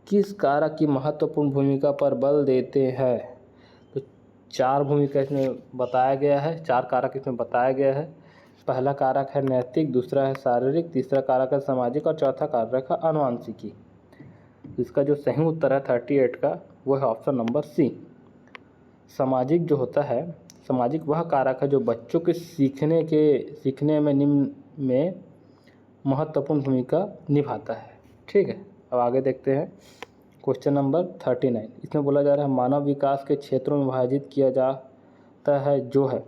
किस कारक की महत्वपूर्ण भूमिका पर बल देते हैं। तो 4 भूमिका इसमें बताया गया है, 4 कारक इसमें बताया गया है। पहला कारक है नैतिक, दूसरा है शारीरिक, तीसरा कारक है सामाजिक और चौथा कारक है आनुवंशिकी। इसका जो सही उत्तर है 38 का वो है ऑप्शन नंबर सी, सामाजिक जो होता है, सामाजिक वह कारक है जो बच्चों के सीखने में निम्न में महत्वपूर्ण भूमिका निभाता है। ठीक है, अब आगे देखते हैं क्वेश्चन नंबर 39। इसमें बोला जा रहा है मानव विकास के क्षेत्रों में विभाजित किया जाता है जो है।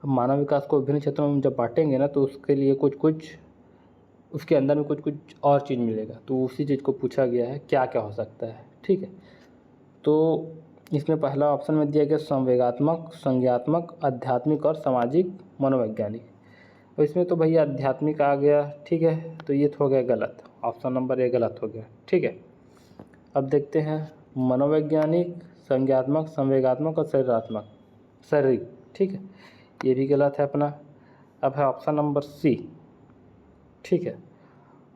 अब मानव विकास को विभिन्न क्षेत्रों में जब बांटेंगे ना तो उसके लिए कुछ उसके अंदर में कुछ और चीज़ मिलेगा, तो उसी चीज़ को पूछा गया है क्या क्या हो सकता है। ठीक है, तो इसमें पहला ऑप्शन में दिया गया संवेगात्मक, संज्ञात्मक, आध्यात्मिक और सामाजिक मनोवैज्ञानिक। तो इसमें तो भैया आध्यात्मिक आ गया, ठीक है, तो ये तो हो गया गलत, ऑप्शन नंबर ए गलत हो गया। ठीक है, अब देखते हैं मनोवैज्ञानिक, संज्ञात्मक, संवेगात्मक और शारीरिक। ठीक है, ये भी गलत है अपना। अब है ऑप्शन नंबर सी, ठीक है,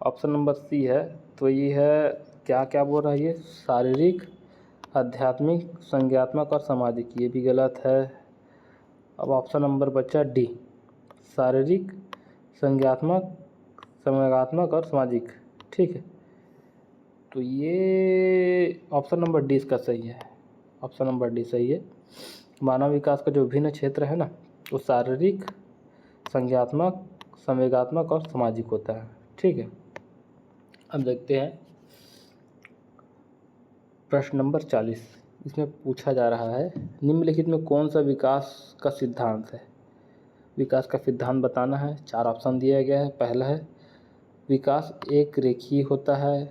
ऑप्शन नंबर सी है, तो ये है क्या क्या बोल रहा है ये, शारीरिक, आध्यात्मिक, संज्ञात्मक और सामाजिक, ये भी गलत है। अब ऑप्शन नंबर बचा डी, शारीरिक, संज्ञात्मक, संवेगात्मक और सामाजिक। ठीक है, तो ये ऑप्शन नंबर डी इसका सही है, ऑप्शन नंबर डी सही है। मानव विकास का जो विभिन्न क्षेत्र है ना वो शारीरिक, संज्ञात्मक, संवेगात्मक और सामाजिक होता है। ठीक है, अब देखते हैं प्रश्न नंबर 40। इसमें पूछा जा रहा है निम्नलिखित में कौन सा विकास का सिद्धांत है। विकास का सिद्धांत बताना है, 4 ऑप्शन दिया गया है। पहला है विकास एक रेखीय होता है,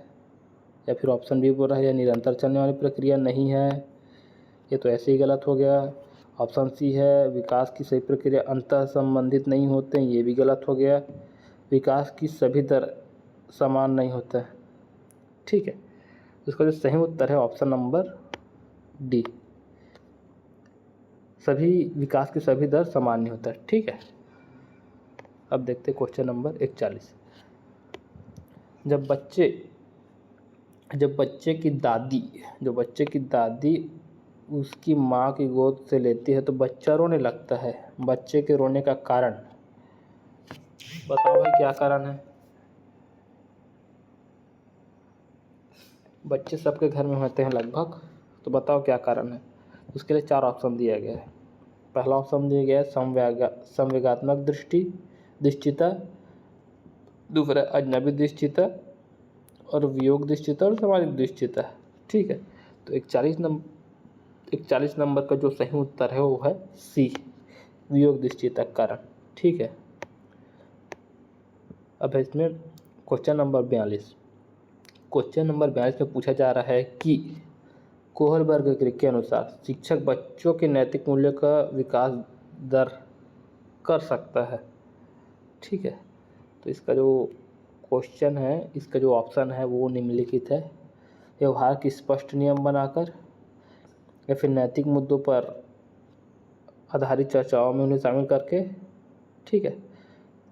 या फिर ऑप्शन बी बोल रहा है यह निरंतर चलने वाली प्रक्रिया नहीं है, ये तो ऐसे ही गलत हो गया। ऑप्शन सी है विकास की सभी प्रक्रिया अंतः संबंधित नहीं होते हैं, ये भी गलत हो गया। विकास की सभी दर समान नहीं होता है। ठीक है, इसका जो सही उत्तर है ऑप्शन नंबर डी, सभी विकास की सभी दर समान नहीं होता है। ठीक है, अब देखते हैं क्वेश्चन नंबर 41। जब बच्चे की दादी उसकी माँ की गोद से लेती है तो बच्चा रोने लगता है, बच्चे के रोने का कारण बताओ भाई, क्या कारण है। बच्चे सबके घर में होते हैं लगभग, तो बताओ क्या कारण है। उसके लिए 4 ऑप्शन दिया गया है। पहला ऑप्शन दिया गया है संवेगात्मक दृष्टिता, दूसरा अजनबी दृष्टिता और वियोग दृष्टिता और सामाजिक दृष्टिता। ठीक है, तो 41 नंबर का जो सही उत्तर है वो है सी, वियोग दृष्टिता कारण। ठीक है, अब है इसमें क्वेश्चन नंबर 42। क्वेश्चन नंबर 42 में पूछा जा रहा है कि कोहलबर्ग के अनुसार शिक्षक बच्चों के नैतिक मूल्यों का विकास दर कर सकता है। ठीक है, तो इसका जो क्वेश्चन है, इसका जो ऑप्शन है वो निम्नलिखित है, व्यवहार की स्पष्ट नियम बनाकर, या फिर नैतिक मुद्दों पर आधारित चर्चाओं में उन्हें शामिल करके, ठीक है,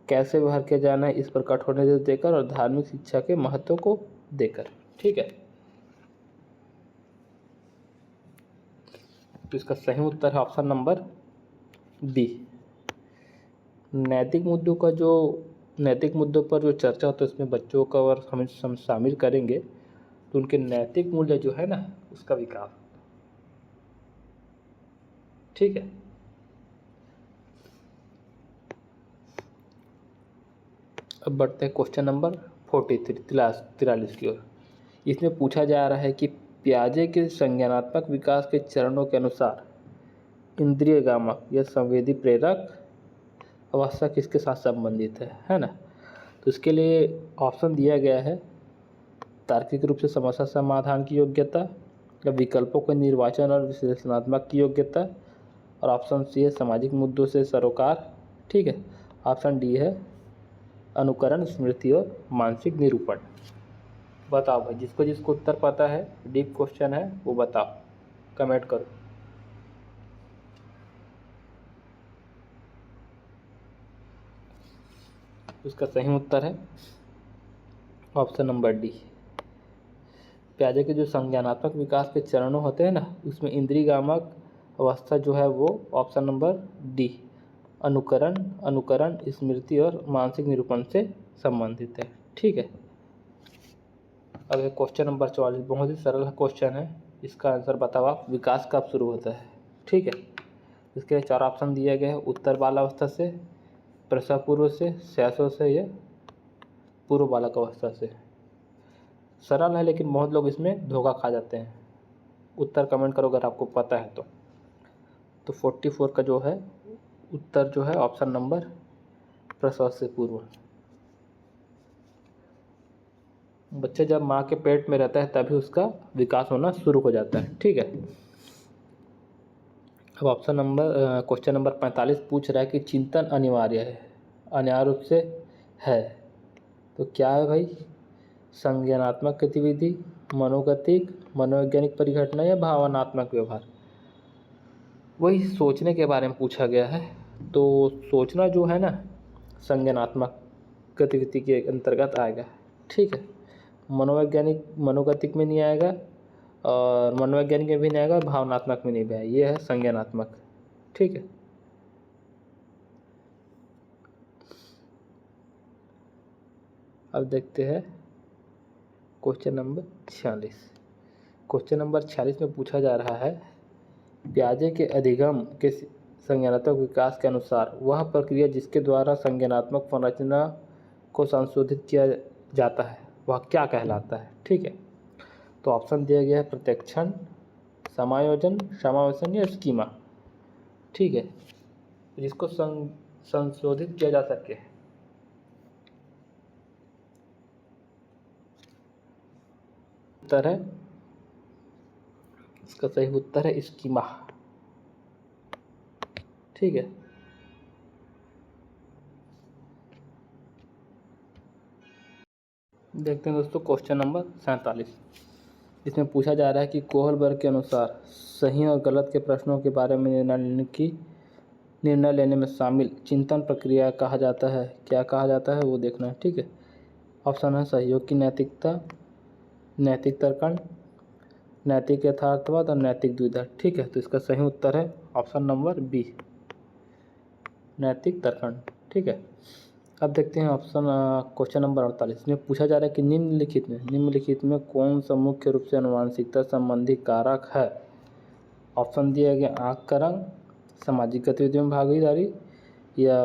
कैसे व्यवहार किया जाना है इस पर कठोर निर्देश देकर, और धार्मिक शिक्षा के महत्व को देकर। ठीक है, तो इसका सही उत्तर है ऑप्शन नंबर बी। नैतिक मुद्दों पर जो चर्चा होता है उसमें बच्चों का और हम शामिल करेंगे तो उनके नैतिक मूल्य जो है ना उसका विकास। ठीक है, अब बढ़ते हैं क्वेश्चन नंबर 43 की ओर। इसमें पूछा जा रहा है कि पियाजे के संज्ञानात्मक विकास के चरणों के अनुसार इंद्रियगामक या संवेदी प्रेरक अवस्था किसके साथ संबंधित है ना। तो इसके लिए ऑप्शन दिया गया है तार्किक रूप से समस्या समाधान की योग्यता, या विकल्पों के निर्वाचन और विश्लेषणात्मक की योग्यता, और ऑप्शन सी है सामाजिक मुद्दों से सरोकार। ठीक है, ऑप्शन डी है अनुकरण, स्मृति और मानसिक निरूपण। बताओ भाई, जिसको उत्तर पता है, डीप क्वेश्चन है, वो बताओ, कमेंट करो। उसका सही उत्तर है ऑप्शन नंबर डी। पियाजे के जो संज्ञानात्मक विकास के चरणों होते हैं ना उसमें इंद्रियगामक अवस्था जो है वो ऑप्शन नंबर डी अनुकरण, स्मृति और मानसिक निरूपण से संबंधित है। ठीक है, अब है क्वेश्चन नंबर 44। बहुत ही सरल क्वेश्चन है, इसका आंसर बताओ आप। विकास कब शुरू होता है? ठीक है, इसके लिए 4 ऑप्शन दिए गए हैं। उत्तर बालावस्था से, प्रसव पूर्व से, शैशव से या पूर्व बालक अवस्था से। सरल है लेकिन बहुत लोग इसमें धोखा खा जाते हैं। उत्तर कमेंट करो अगर आपको पता है तो 44 का जो है उत्तर जो है ऑप्शन नंबर प्रसव से पूर्व। बच्चे जब माँ के पेट में रहता है तभी उसका विकास होना शुरू हो जाता है। ठीक है, अब क्वेश्चन नंबर 45 पूछ रहा है कि चिंतन अनिवार्य है, अनिवार्य रूप से है, तो क्या है भाई? संज्ञानात्मक गतिविधि, मनोगतिक, मनोवैज्ञानिक परिघटना या भावनात्मक व्यवहार। वही सोचने के बारे में पूछा गया है। तो सोचना जो है ना संज्ञानात्मक गतिविधि के अंतर्गत आएगा। ठीक है, मनोगतिक में नहीं आएगा और मनोवैज्ञानिक में भी नहीं आएगा, भावनात्मक में नहीं भी आएगा, ये है संज्ञानात्मक। ठीक है, अब देखते हैं क्वेश्चन नंबर 46। क्वेश्चन नंबर 46 में पूछा जा रहा है पियाजे के अधिगम के संज्ञानात्मक विकास के अनुसार वह प्रक्रिया जिसके द्वारा संज्ञानात्मक संरचना को संशोधित किया जाता है वह क्या कहलाता है? ठीक है, तो ऑप्शन दिया गया है प्रत्यक्षण, समायोजन, समावेशन या स्कीमा। ठीक है, जिसको संशोधित किया जा सके। उत्तर है, इसका सही उत्तर है स्कीमा। ठीक है, देखते हैं दोस्तों क्वेश्चन नंबर 47। इसमें पूछा जा रहा है कि कोहलबर्ग के अनुसार सही और गलत के प्रश्नों के बारे में निर्णय लेने में शामिल चिंतन प्रक्रिया कहा जाता है। क्या कहा जाता है वो देखना है। ठीक है, ऑप्शन है सहयोग की नैतिकता, नैतिक तर्कण, नैतिक यथार्थवाद और नैतिक द्विधा। ठीक है, तो इसका सही उत्तर है ऑप्शन नंबर बी, नैतिक तर्कण। ठीक है, अब देखते हैं क्वेश्चन नंबर 48 में पूछा जा रहा है कि निम्नलिखित में कौन सा मुख्य रूप से आनुवंशिकता संबंधी कारक है? ऑप्शन दिया गया आँख का रंग, सामाजिक गतिविधियों में भागीदारी या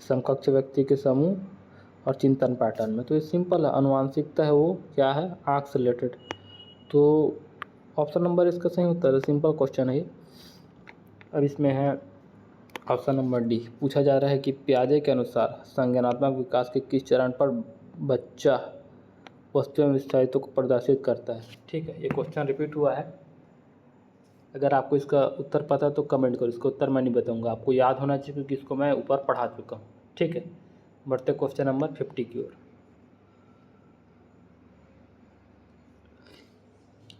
समकक्ष व्यक्ति के समूह और चिंतन पैटर्न में। तो ये सिंपल है, आनुवंशिकता है वो क्या है? आँख से रिलेटेड। तो ऑप्शन नंबर इसका सही उत्तर है, सिंपल क्वेश्चन है ये। अब इसमें है ऑप्शन नंबर डी। पूछा जा रहा है कि पियाजे के अनुसार संज्ञानात्मक विकास के किस चरण पर बच्चा वस्तु एवं स्थायित्व को प्रदर्शित करता है? ठीक है, ये क्वेश्चन रिपीट हुआ है। अगर आपको इसका उत्तर पता है तो कमेंट करो। इसका उत्तर मैं नहीं बताऊंगा, आपको याद होना चाहिए क्योंकि इसको मैं ऊपर पढ़ा चुका हूँ। ठीक है, बढ़ते क्वेश्चन नंबर 50 की ओर।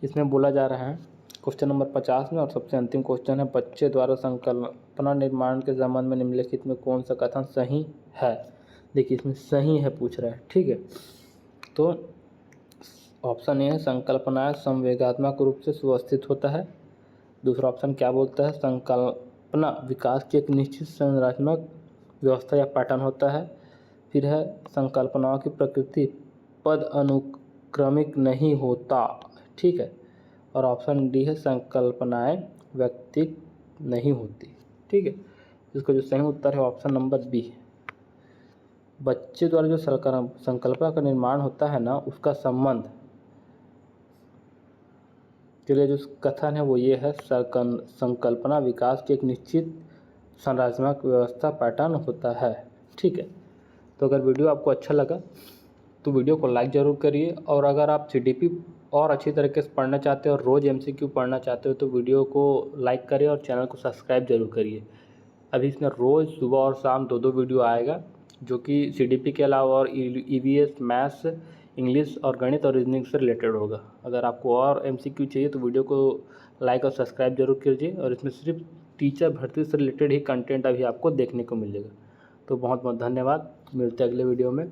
इसमें बोला जा रहा है क्वेश्चन नंबर 50 में, और सबसे अंतिम क्वेश्चन है बच्चे द्वारा संकल्पना निर्माण के संबंध में निम्नलिखित में कौन सा कथन सही है? देखिए इसमें सही है पूछ रहा है। ठीक है, तो ऑप्शन ए है संकल्पनाएं संवेगात्मक रूप से सुव्यवस्थित होता है। दूसरा ऑप्शन क्या बोलता है, संकल्पना विकास की एक निश्चित संरचनात्मक व्यवस्था या पैटर्न होता है। फिर है संकल्पनाओं की प्रकृति पद अनुक्रमिक नहीं होता, ठीक है। और ऑप्शन डी है संकल्पनाएं व्यक्तिक नहीं होती, ठीक है। इसका जो सही उत्तर है ऑप्शन नंबर बी। बच्चे द्वारा जो संकल्पना का निर्माण होता है ना, उसका संबंध के लिए जो कथन है वो ये है, संकल्पना विकास की एक निश्चित संरचनात्मक व्यवस्था पैटर्न होता है, ठीक है। तो अगर वीडियो आपको अच्छा लगा तो वीडियो को लाइक ज़रूर करिए, और अगर आप CDP और अच्छी तरीके से पढ़ना चाहते हो और रोज़ MCQ पढ़ना चाहते हो तो वीडियो को लाइक करिए और चैनल को सब्सक्राइब जरूर करिए। अभी इसमें रोज़ सुबह और शाम दो वीडियो आएगा, जो कि CDP के अलावा और EVS, मैथ्स, इंग्लिश और गणित और रीजनिंग से रिलेटेड होगा। अगर आपको और MCQ चाहिए तो वीडियो को लाइक और सब्सक्राइब जरूर कीजिए, और इसमें सिर्फ टीचर भर्ती से रिलेटेड ही कंटेंट अभी आपको देखने को मिलेगा। तो बहुत बहुत धन्यवाद, मिलते हैं अगले वीडियो में।